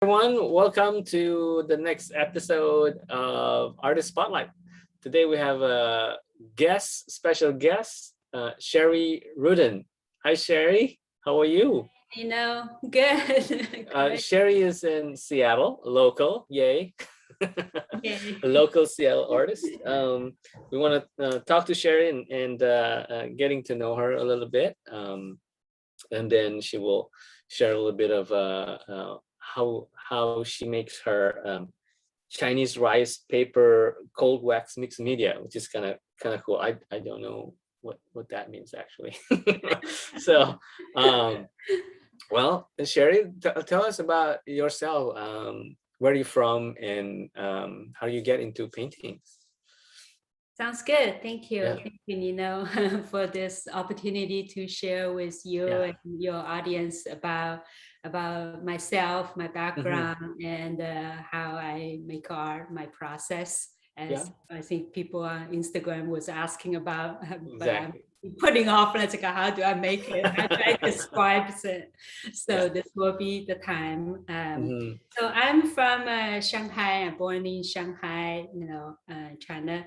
Everyone, welcome to the next episode of Artist Spotlight. Today we have a special guest, Sherry Ruden. Hi, Sherry. How are you? Good. Sherry is in Seattle, local. Yay. Okay. A local Seattle artist. We want to talk to Sherry and getting to know her a little bit. And then she will share a little bit of how she makes her Chinese rice paper cold wax mixed media, which is kind of cool. I don't know what that means actually. So, well, Sherry, tell us about yourself. Where are you from, and how do you get into painting? Sounds good. Thank you. Yeah. Thank you, Nino, for this opportunity to share with you and your audience about myself, my background, and how I make art, my process. As I think people on Instagram was asking about, but I'm putting off. Let's like, how do I make it? How do I describe it? So this will be the time. So I'm from Shanghai. I'm born in Shanghai, China.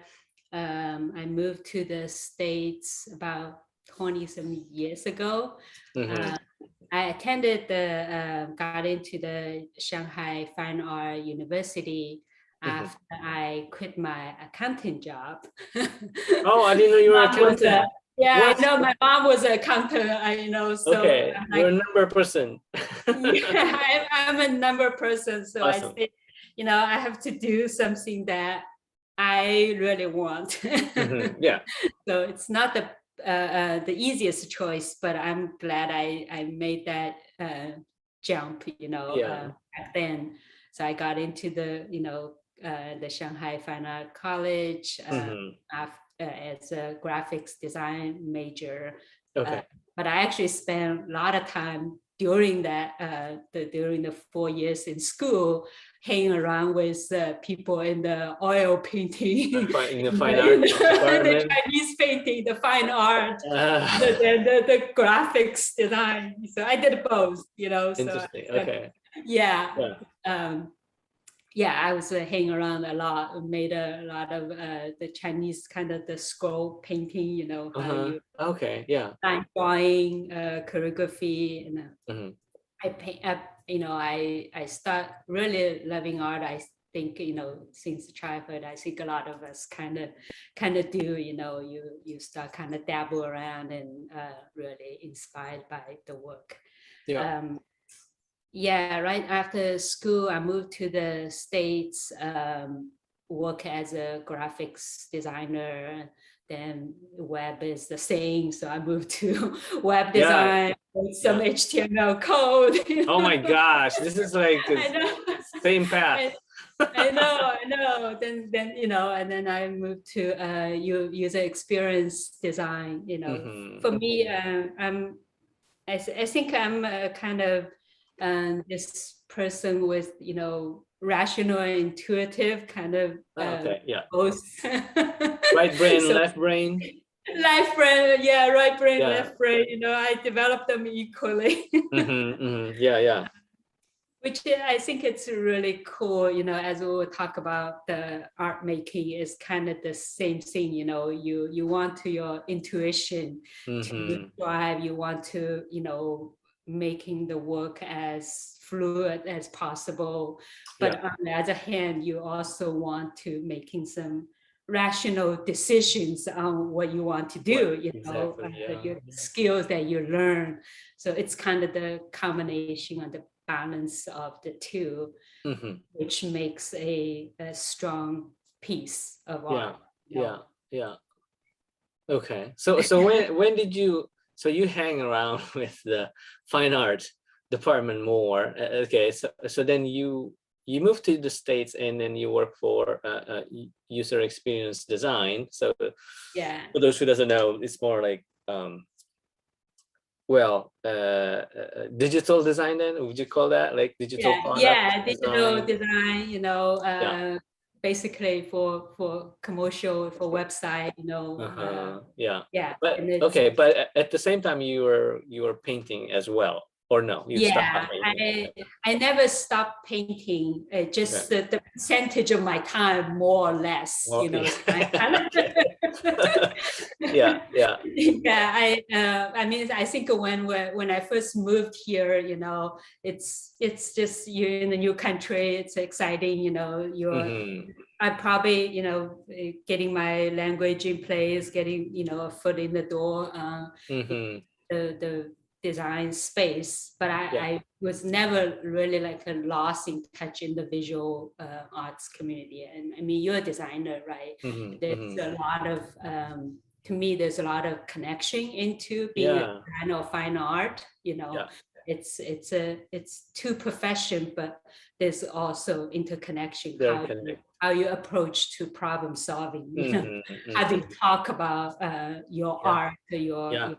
I moved to the States about 20-some years ago. I got into the Shanghai Fine Art University after I quit my accounting job. Oh, I didn't know you were an accountant. I know my mom was an accountant, so okay, you're a number person. I'm a number person, so awesome. I say, I have to do something that I really want. Yeah. So it's not the easiest choice, but I'm glad I made that jump, back then. So I got into the Shanghai Fine Art College as a graphics design major. Okay. But I actually spent a lot of time during during the 4 years in school, hanging around with people in the oil painting, in the fine art the Chinese painting, the fine art, the graphics design. So I did both, Interesting. So, okay. I was hanging around a lot, made a lot of the Chinese kind of the scroll painting, line drawing, calligraphy, and I paint. I start really loving art. I think since childhood. I think a lot of us kind of do. You start kind of dabble around and really inspired by the work. Right after school, I moved to the States, work as a graphics designer. Then web is the same, so I moved to web design, some HTML code. Oh my gosh, this is like same path. I know. Then and then I moved to user experience design. For me, I think I'm kind of this person with rational and intuitive kind of both. Right brain, left brain. Left brain, right brain, left brain. I develop them equally. Yeah. Which I think it's really cool. As we will talk about the art making is kind of the same thing. You want your intuition to drive. You want to making the work as fluid as possible, but on the other hand, you also want to making some rational decisions on what you want to do. Your skills that you learn. So it's kind of the combination of the balance of the two, which makes a strong piece of art. Yeah. Okay, so when did you? So you hang around with the fine art department more. Okay, so then you moved to the States and then you work for user experience design. So for those who doesn't know, it's more like digital design. Then would you call that like digital product digital design? Basically for commercial, for website, but at the same time you were painting as well. or no, you stopped Yeah, painting? I never stopped painting. Just Okay. the percentage of my time, more or less, Well, you know. yeah. So I kind of Yeah, yeah. yeah. I mean, I think when I first moved here, you know, it's just you're in a new country. It's exciting, you know. Hmm. I probably, you know, getting my language in place, getting, you know, a foot in the door. Hmm. The design space, but Yeah. I was never really like a lost in touch in the visual arts community. And I mean, you're a designer, right? Hmm. There's Hmm. a lot of, to me, there's a lot of connection into being a Yeah. designer of fine art. You know, Yeah. it's two profession, but there's also interconnection. They're connected. How you approach to problem solving. You know, Hmm. how do Hmm. you talk about your Yeah. art, Yeah.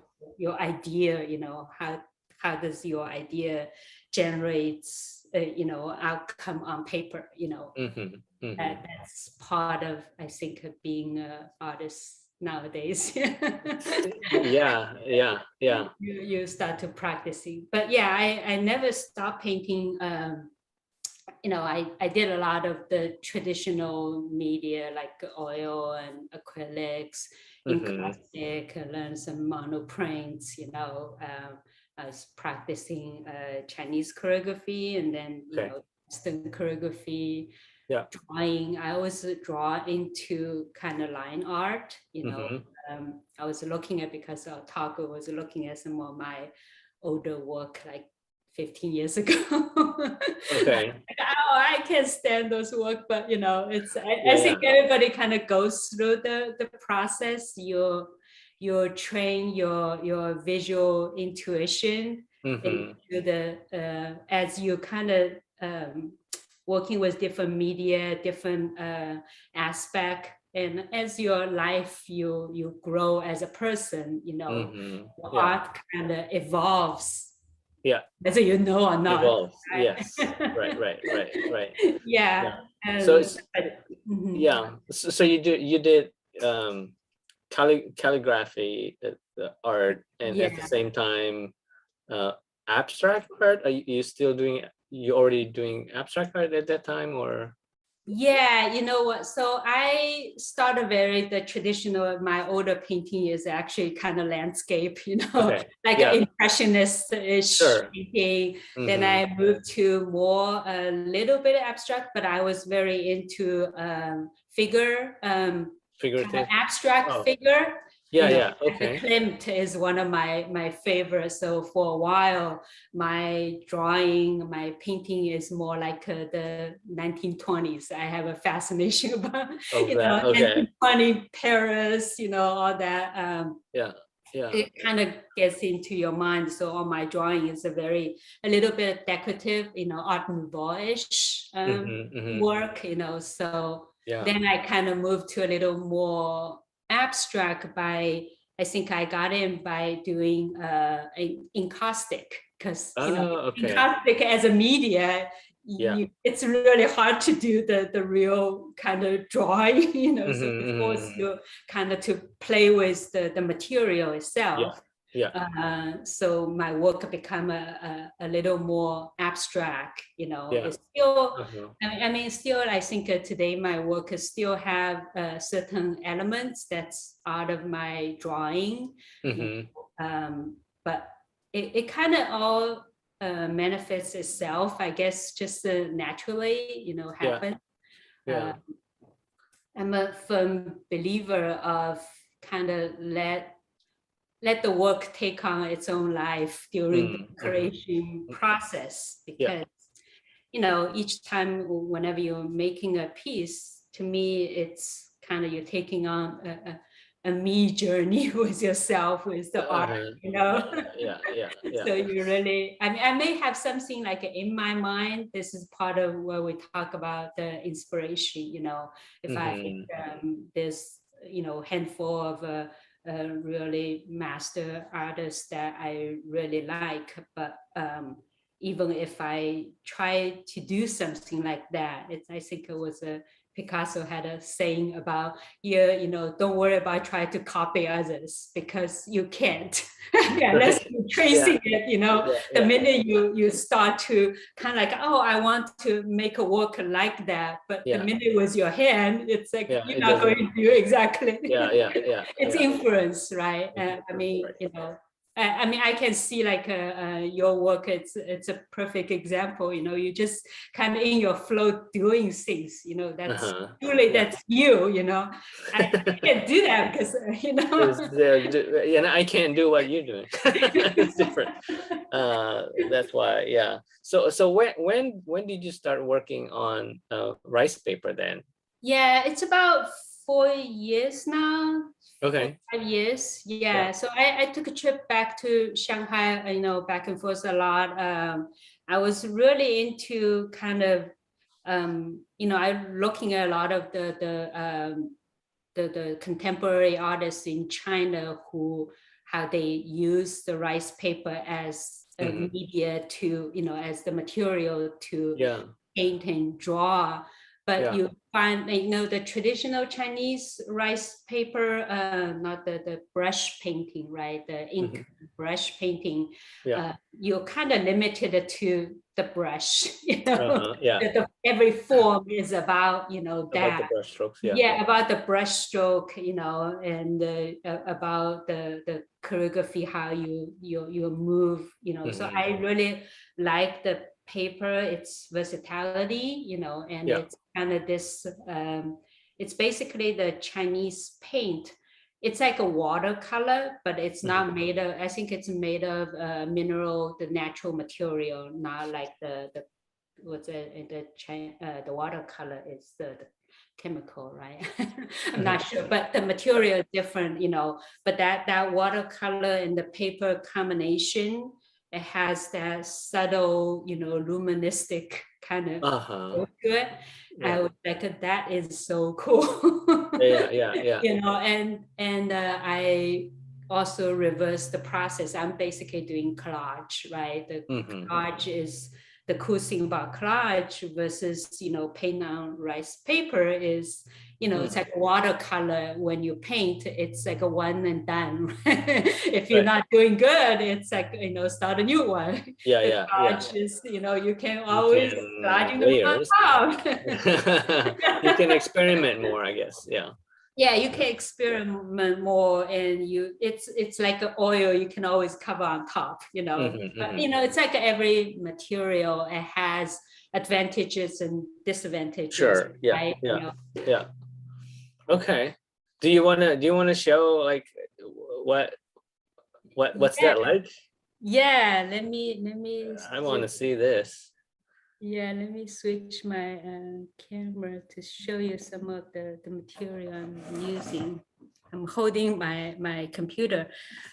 your idea, you know, how does your idea generates you know, outcome on paper, you know. Hmm. Hmm. That's part of, I think, of being an artist nowadays. Yeah. Yeah. Yeah. You start to practicing, but yeah, I never stopped painting. You know, I did a lot of the traditional media like oil and acrylics, Hmm. encaustic. I learned some monoprints, you know. I was practicing Chinese choreography, and then, you Okay. know, Western choreography, Yeah. drawing. I always draw into kind of line art, you know. Hmm. I was looking at, because Taco was looking at some of my older work like 15 years ago. Okay. Oh, I can't stand those work, but you know, Yeah. I Yeah. think everybody kind of goes through the process. You train your visual intuition into Hmm. the as you kind of working with different media, different aspect, and as your life you grow as a person, you know, Hmm. the Yeah. art kind of evolves, Yeah. whether you know or not, Evolves. Yes. right? Right. Right. Right. Right. Yeah. Yeah. So it's, Mhm. yeah. So you did calligraphy art, and at the Yeah. same time uh abstract art. Are you still doing, you already doing abstract art at that time, or? Yeah, you know what? So I started very the traditional. My older painting is actually kind of landscape, you know, Okay. like Yeah. impressionist-ish Sure. painting. Then Hmm. I moved to more a little bit abstract, but I was very into figure, kind of Figurative. abstract Oh, figure. yeah. You know, Yeah. the Okay. Klimt is one of my favorites. So for a while, my drawing, my painting is more like the 1920s. I have a fascination about, Of you know, that. Okay. 1920 Paris, you know, all that. Yeah. Yeah. It kind of gets into your mind. So all my drawing is a little bit decorative, you know, Art Nouveau-ish Hmm. Hmm. work, you know. So Yeah. then I kind of moved to a little more abstract by, I think I got in by doing encaustic, because, you know, Oh, okay. encaustic as a media, Yeah. it's really hard to do the real kind of drawing, you know, so it forces Hmm. you kind of to play with the material Yeah. itself. Yeah. So my work become a little more abstract, you know. Yeah. It's still, Uh-huh. I mean, still, I think today my work is still have certain elements that's out of my drawing, you Hmm. know, but it kind of all manifests itself, I guess, just naturally, you know, Yeah. happen. Uh, Yeah. I'm a firm believer of kind of let the work take on its own life during the Mm-hmm. creation process, Yeah. because, you know, each time whenever you're making a piece, to me it's kind of you're taking on a me journey with yourself, with the art, Uh-huh. you Yeah. know. Yeah. Yeah. Yeah. So you really, I mean, I may have something like in my mind. This is part of where we talk about the inspiration, you know. If I think Hmm. there's, you know, handful of really master artists that I really like, but even if I try to do something like that, I think it was a Picasso had a saying about, don't worry about trying to copy others because you can't. Unless you're tracing it, the minute you start to kind of like, oh, I want to make a work like that, but the minute it was your hand, it's like you're not going to do exactly. It's influence, right? I can see like your work. It's a perfect example. You just kind of in your flow doing things. That's truly that's you. I can't do that because I can't do what you're doing. It's different. That's why. Yeah. So when did you start working on rice paper then? Yeah, it's about 4 years now. Okay. 5 years. Yeah. So I took a trip back to Shanghai, back and forth a lot. I was really into kind of, I'm looking at a lot of the contemporary artists in China how they use the rice paper as a media to, as the material to paint and draw. But you find, the traditional Chinese rice paper, not the brush painting, right? The ink brush painting, you're kind of limited to the brush, every form is about, that. About the brush strokes, about the brush stroke, and about the calligraphy, how you move, So I really like the paper, its versatility, and it's kind of this, it's basically the Chinese paint. It's like a watercolor, but it's not made of, I think it's made of mineral, the natural material, not like the watercolor is the chemical, right? I'm not sure, but the material is different, but that watercolor and the paper combination, it has that subtle, luministic kind of to it. I was like, that is so cool. And I also reverse the process. I'm basically doing collage, right? The collage is the cool thing about collage versus, paint on rice paper is, it's like watercolor. When you paint, it's like a one and done. If you're not doing good, it's like, start a new one. Collage is, you can always collaging them on top. You can experiment more, I guess. Yeah, you can experiment more, and it's like an oil you can always cover on top, but it's like every material, it has advantages and disadvantages. Sure. Right? Okay. Do you want to show like what's that like? Yeah, let me I want to see this. Yeah, let me switch my camera to show you some of the material I'm using. I'm holding my computer.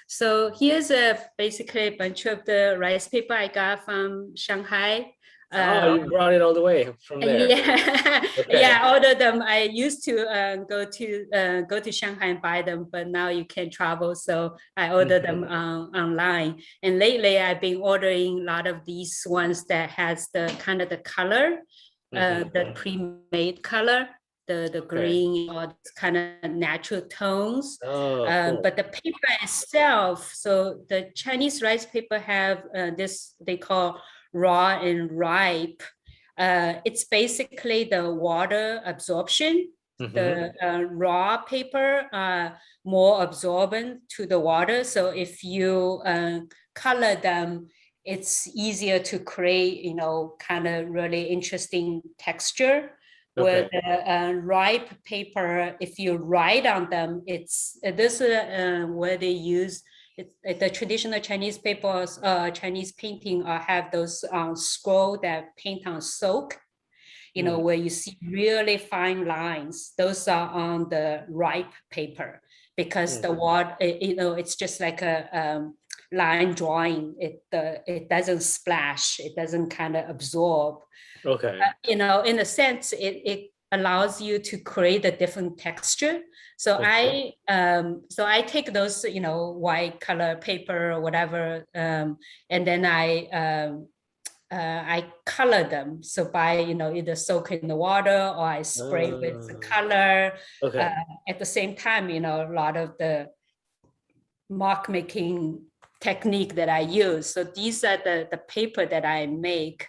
So here's basically a bunch of the rice paper I got from Shanghai. You brought it all the way from there. Yeah, I ordered them. I used to go to Shanghai and buy them, but now you can't travel, so I ordered them online. And lately, I've been ordering a lot of these ones that has the kind of the color, the pre-made color, the green or kind of natural tones. Cool. But the paper itself, so the Chinese rice paper have this they call raw and ripe. It's basically the water absorption. The raw paper more absorbent to the water. So if you color them, it's easier to create, kind of really interesting texture. Where the ripe paper, if you write on them, it's this where they use the traditional Chinese papers, Chinese painting have those scroll that paint on silk, where you see really fine lines. Those are on the ripe paper because the water, it's just like a line drawing. It doesn't splash. It doesn't kind of absorb. In a sense, it allows you to create a different texture. So I take those, white color paper or whatever, and then I I color them. So by, either soak in the water or I spray with the color. Okay. At the same time, a lot of the mark making technique that I use. So these are the paper that I make.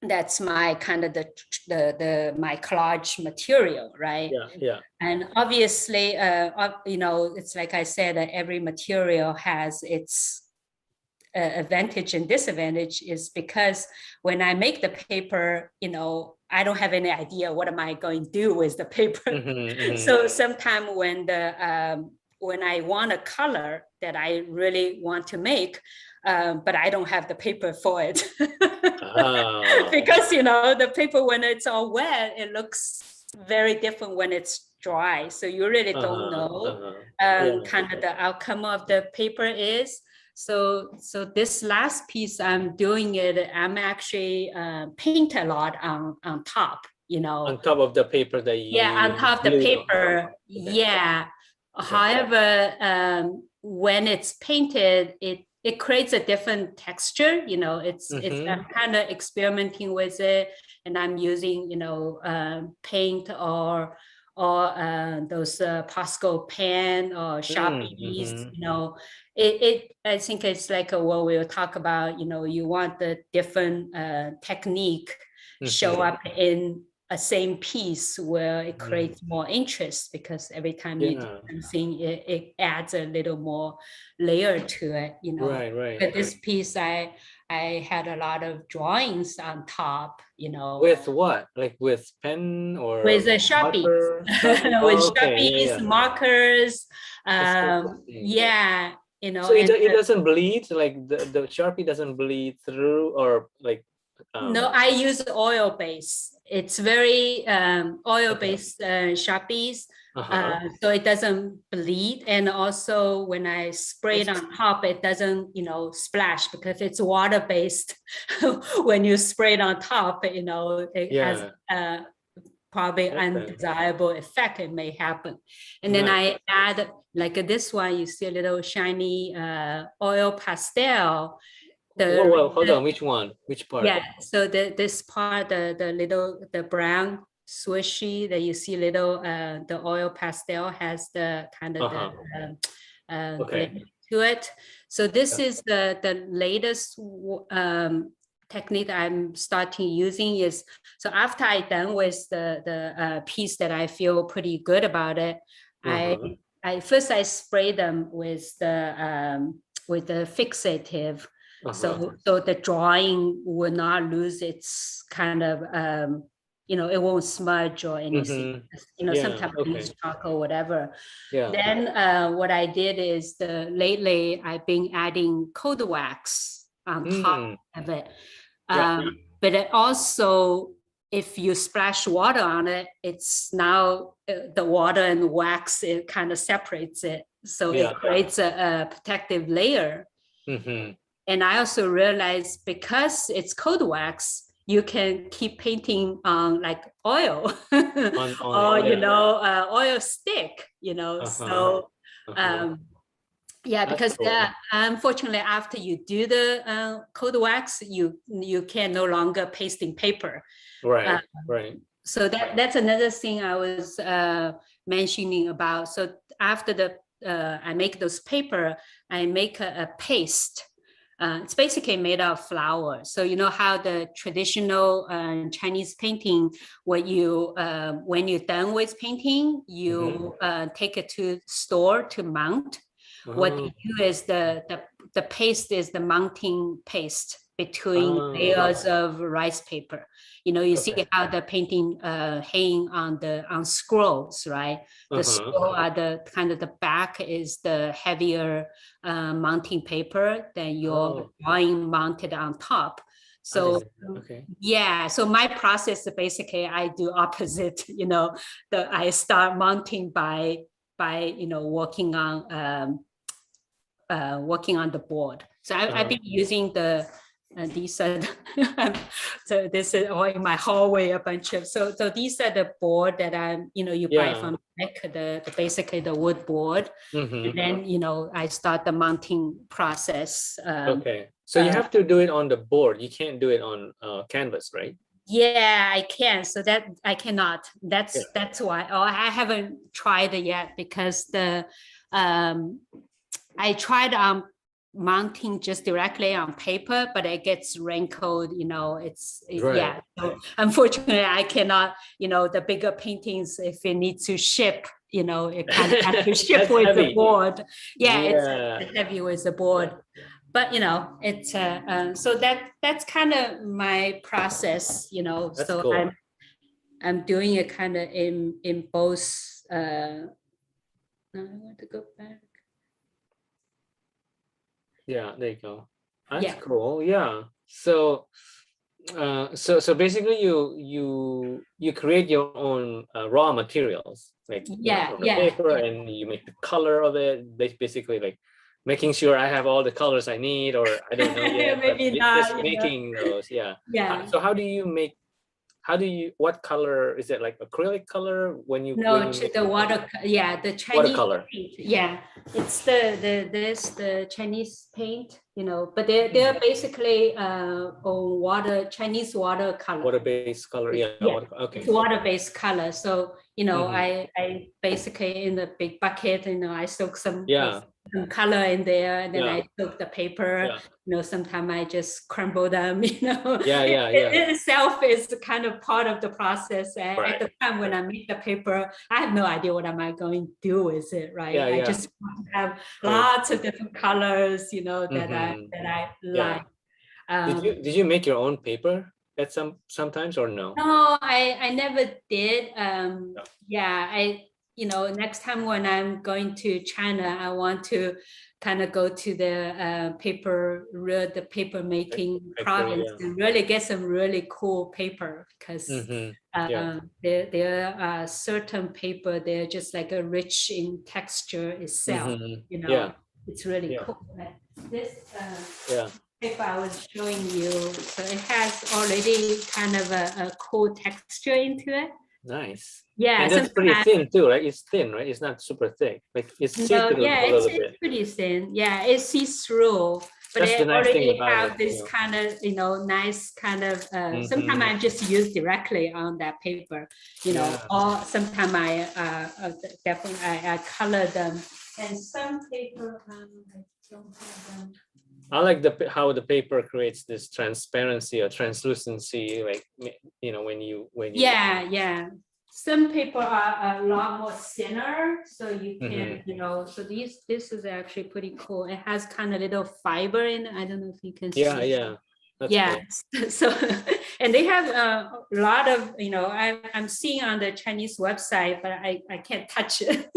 That's my kind of my collage material, right? Yeah. And obviously, it's like I said, that every material has its advantage and disadvantage. Is because when I make the paper, I don't have any idea what am I going to do with the paper. So sometimes when I want a color that I really want to make, but I don't have the paper for it. Because, the paper, when it's all wet, it looks very different when it's dry. So you really don't know kind of the outcome of the paper is. So this last piece I'm doing it, I'm actually paint a lot on top, On top of the paper that you on top of the paper. Yeah. Okay. However, when it's painted, it creates a different texture. I'm kind of experimenting with it, and I'm using paint or those Posco pen or Sharpies. I think it's like what we'll talk about. You want the different technique show up in a same piece where it creates more interest, because every time you do something, it adds a little more layer to it, Right. But this piece, I had a lot of drawings on top, With what? Like with pen or with Sharpies, with Sharpies, markers. So it doesn't bleed, like the Sharpie doesn't bleed through, or like no, I use oil base. It's very oil based Sharpies, so it doesn't bleed. And also when I spray it on top, it doesn't splash, because it's water based. When you spray it on top, it has probably undesirable effect. It may happen. And then I add, like this one, you see a little shiny oil pastel. Hold on, which one? Which part? Yeah, so this part, the brown swishy that you see, little the oil pastel has the kind of glitter to it. So this is the latest technique I'm starting using. Is so after I done with the piece that I feel pretty good about it, I first spray them with the fixative. So the drawing will not lose its kind of, it won't smudge or anything. Sometimes I use chalk or whatever. Then what I did is lately I've been adding cold wax on top of it. But it also, if you splash water on it, it's now the water and wax, it kind of separates it. So it creates a protective layer. And I also realized, because it's cold wax, you can keep painting on like oil or, oil stick, so, because unfortunately, after you do the cold wax, you can no longer pasting paper. Right. So that's another thing I was mentioning about. So after I make those paper, I make a paste. It's basically made of flour. So you know how the traditional Chinese painting, when you're done with painting, you take it to store to mount. What they do is the paste is the mounting paste between layers of rice paper. You see how the painting hang on scrolls, right? The scroll are the kind of the back is the heavier mounting paper than your drawing mounted on top. So so my process, basically I do opposite. I start mounting by working on the board. So I've been using these are so this is all in my hallway, a bunch of so these are the board that I'm you buy from basically the wood board. And then I start the mounting process. So you have to do it on the board. You can't do it on canvas, right? Yeah, I can. So that I cannot. Yeah. That's why. Oh, I haven't tried it yet because I tried mounting just directly on paper, but it gets wrinkled. Right. Yeah. So unfortunately, I cannot. The bigger paintings, if it needs to ship, it kind of has to ship That's with the heavy. board. Yeah, Yeah. it's heavy with the board. But it's so that's kind of my process. That's So cool. I'm doing it kind of in both. I want to go back. Yeah, there you go. That's Yeah. cool. Yeah. So so basically you create your own raw materials, like from the paper, and you make the color of it, basically like making sure I have all the colors I need, or I don't know yet, but Maybe just not. making those. Yeah. Yeah. So what color is it, like acrylic color when you No, make the the Chinese watercolor? paint. Yeah, it's the Chinese paint, but they're basically on Chinese watercolor. Water-based color, yeah. Yeah, Okay. it's water-based color. So, Mhm. I basically in the big bucket, I soak some Yeah, color in there, and then yeah, I soak the paper. yeah, Sometimes I just crumble them. yeah. It itself is kind of part of the process. At Right. the time when I make the paper, I have no idea what am I going to do with it, right? I Yeah. just want to have Right. lots of different colors, Mhm. that I Yeah. like. Did Um, you make your own paper at sometimes, or no? No, I never did. No. Yeah, next time when I'm going to China, I want to kind of go to the the paper making Paper, province yeah. and really get some really cool paper because Yeah. there are certain paper, they're just like a rich in texture itself. Yeah. It's really Yeah. cool. This Yeah. paper I was showing you, so it has already kind of a cool texture into it. Nice. Yeah, And that's pretty sometimes thin too, right? It's thin, right? It's not super thick. Like it's see-through yeah, a little it's bit. pretty thin. Yeah, it sees through, but That's the it nice thing already about it. have this kind of nice kind of. Sometimes Mhm. I just use directly on that paper, Yeah. or sometimes I definitely I color them, and some paper I don't have them. I like how the paper creates this transparency or translucency, like when you Yeah. Some people are a lot more thinner, so you can, so this is actually pretty cool. It has kind of little fiber in it. I don't know if you can see. Yeah. That's Yeah. cool. So, and they have a lot of, I'm seeing on the Chinese website, but I can't touch it.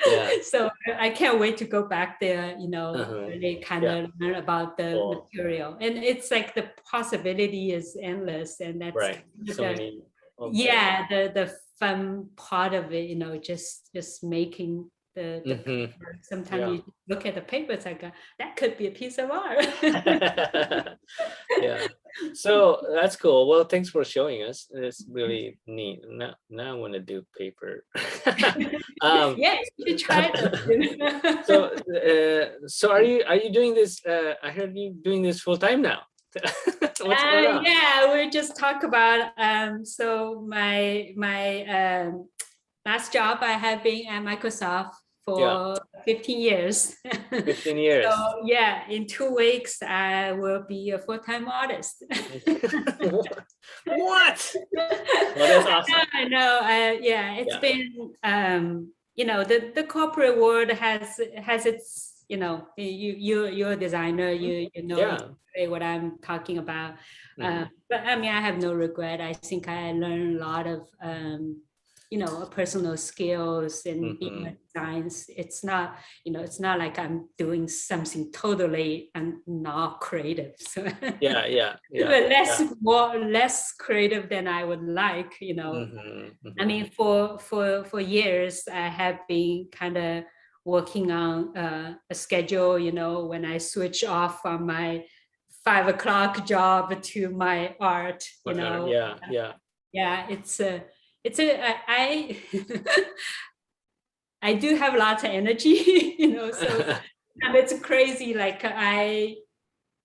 Yeah. So I can't wait to go back there, really kind Yeah. of learn about the Cool. material. And it's like the possibility is endless. And that's Right. So many. yeah, the fun part of it, just making the paper. Sometimes Yeah. you look at the paper, it's like that could be a piece of art. Yeah. So that's cool. Well, thanks for showing us. It's really neat. Now I want to do paper. Yeah, you should try it. So are you doing this? I heard you doing this full time now. What's going on? Yeah, we just talk about so my last job I have been at Microsoft for 15 years. 15 years. So yeah, in 2 weeks I will be a full-time artist. What? Well, that's awesome. I know. Yeah, it's been the corporate world has its, you're a designer, you know what I'm talking about. But I mean, I have no regret. I think I learned a lot of personal skills and being a science. It's not, it's not like I'm doing something totally and not creative. So less creative than I would like, I mean, for years I have been kind of working on a schedule, when I switch off from my 5 o'clock job to my art, I I do have lots of energy, so And it's crazy. Like I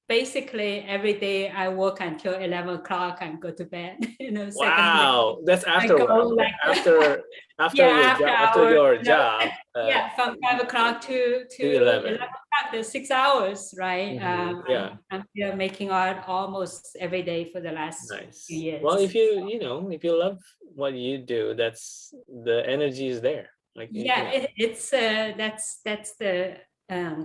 basically every day I work until 11 o'clock and go to bed. Second day Wow, that's I go after like after yeah, your after job, after hours. your job, Yeah, from 5 o'clock to to 11 11. o'clock. There's 6 hours, right? Yeah, I'm here making art almost every day for the last few nice. Well, if years. if you love what you do, that's the energy is there. Like, Yeah, it's that's the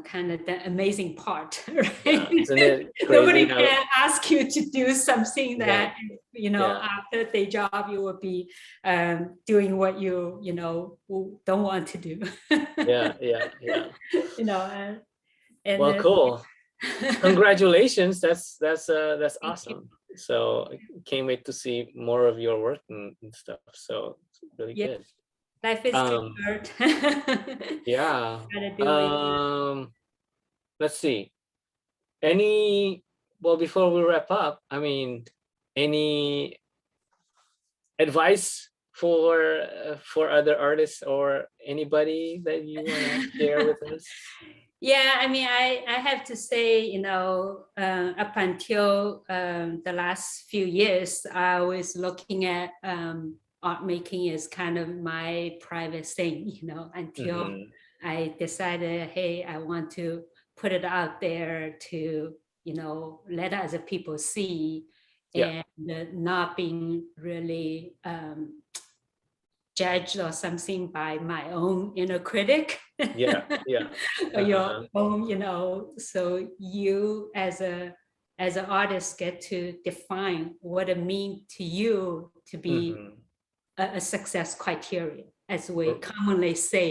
kind of the amazing part, right? yeah, isn't it crazy Nobody how? can ask you to do something Yeah, that yeah, after the job you will be doing what don't want to do. yeah, yeah, yeah. you know, and, and Well, uh, cool. Congratulations. That's thank you. awesome. So I can't wait to see more of your work and stuff. So it's really Yeah, good. life is too Um, short. yeah. Gotta do it. Let's see. Any, well, before we wrap up, I mean, any advice for other artists or anybody that you want to share with us? Yeah, I mean, I have to say, up until the last few years, I was looking at art making as kind of my private thing, until Hmm. I decided, hey, I want to put it out there to, let other people see, Yeah. and not being really judged or something by my own inner critic. Yeah. Yeah. Or your Uh-huh. own, so you as an artist get to define what it means to you to be Hmm. a success criteria. As we commonly say,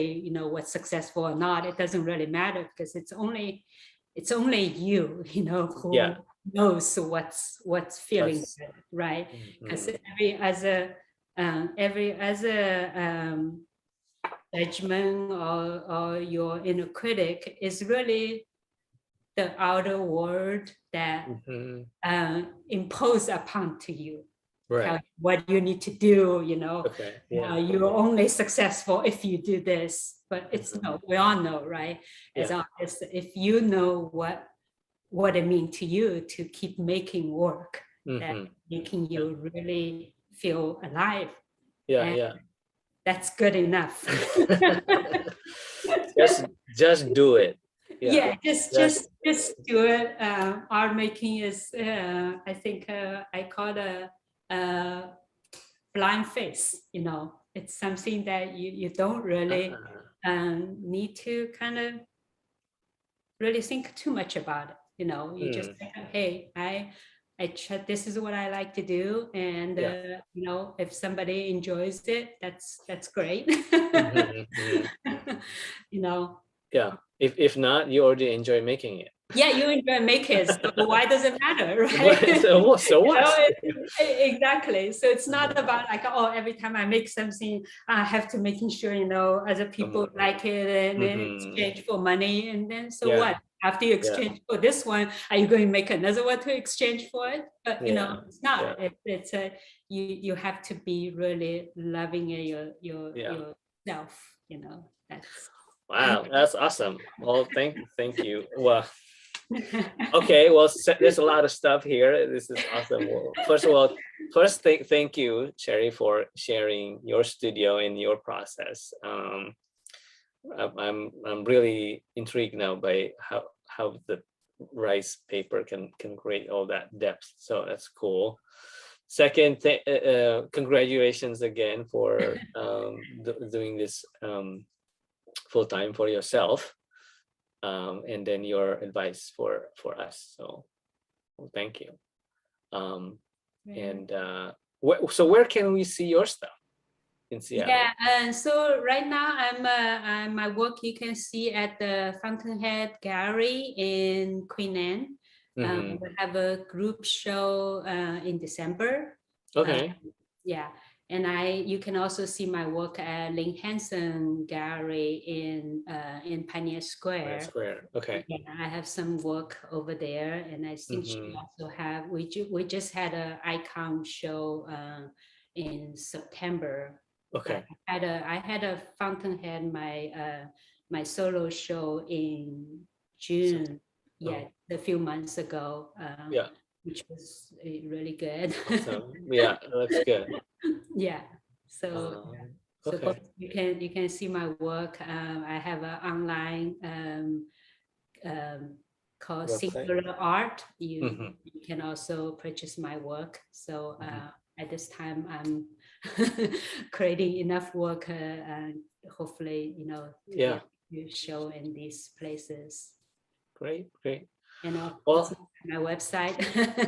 what's successful or not, it doesn't really matter because it's only you, Yeah. who knows what's feeling That's. good, right? Because Mhm. every other judgment or your inner critic is really the outer world that Mhm. impose upon to you, tell Right. you what you need to do, Okay. Yeah. you're only successful if you do this, but it's Mhm. no, we all know, right? As Yeah. artists, if you know what it means to you to keep making work that Mhm. making Yeah. you really feel alive, Yeah. and Yeah. that's good enough. just just do it. Yeah. Yeah, just Just. just just do it. Art making is I think I call it a blind face. It's something that you don't really Uh, need to kind of really think too much about it. You just mm, think, hey, this is what I like to do, and yeah. if somebody enjoys it, that's great. Mhm, mhm. you know Yeah. If not, you already enjoy making it. yeah, you enjoy make it, so why does it matter, But right? so what? So what? Exactly. So it's not Mhm, about like, oh, every time I make something, I have to making sure, other people mhm, like it and then mhm. exchange for money. And then so Yeah. what? After you Yeah. exchange for this one, are you going to make another one to exchange for it? But Yeah. it's Yeah. not. It's a you have to be really loving Yeah. yourself. That's Wow, that's awesome. Well, thank you. Well, okay, well, there's a lot of stuff here. This is awesome. Well, first of all, thank you, Sherry, for sharing your studio and your process. I'm really intrigued now by how the rice paper can create all that depth. So that's cool. Second, congratulations again for doing this full time for yourself, and then your advice for us. So well, thank you. Um, great. and so where can we see your stuff in Yeah, Seattle? so right now my work you can see at the Fountainhead Gallery in Queen Anne. Hmm. We have a group show in December. Uh, Okay. yeah, and you can also see my work at Lynn Hanson Gallery in Pioneer Pioneer Square. Square. Okay. Yeah, I have some work over there, and I think she Hmm. also have. We just had a icon show in September. But Okay. I had a Fountainhead my solo show in June. So, Yeah, a few months ago. yeah, Which was really good. awesome. Yeah, looks good. Yeah. So Okay. you can see my work. I have an online um, called Website. Singular Art. Mhm. You can also purchase my work. So at this time, I'm creating enough work, and hopefully, to be Yeah, able to show in these places. great, great. And of course, Well, my website.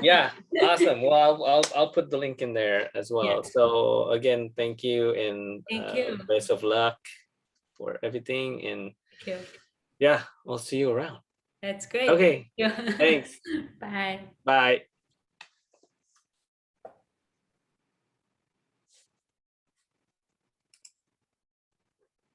yeah, awesome. Well, I'll put the link in there as Yeah. well. So again, thank you and Thank you. best of luck for everything. And Thank you. yeah, I'll see you around. That's great. Okay, Thank thanks. you. Bye. Bye.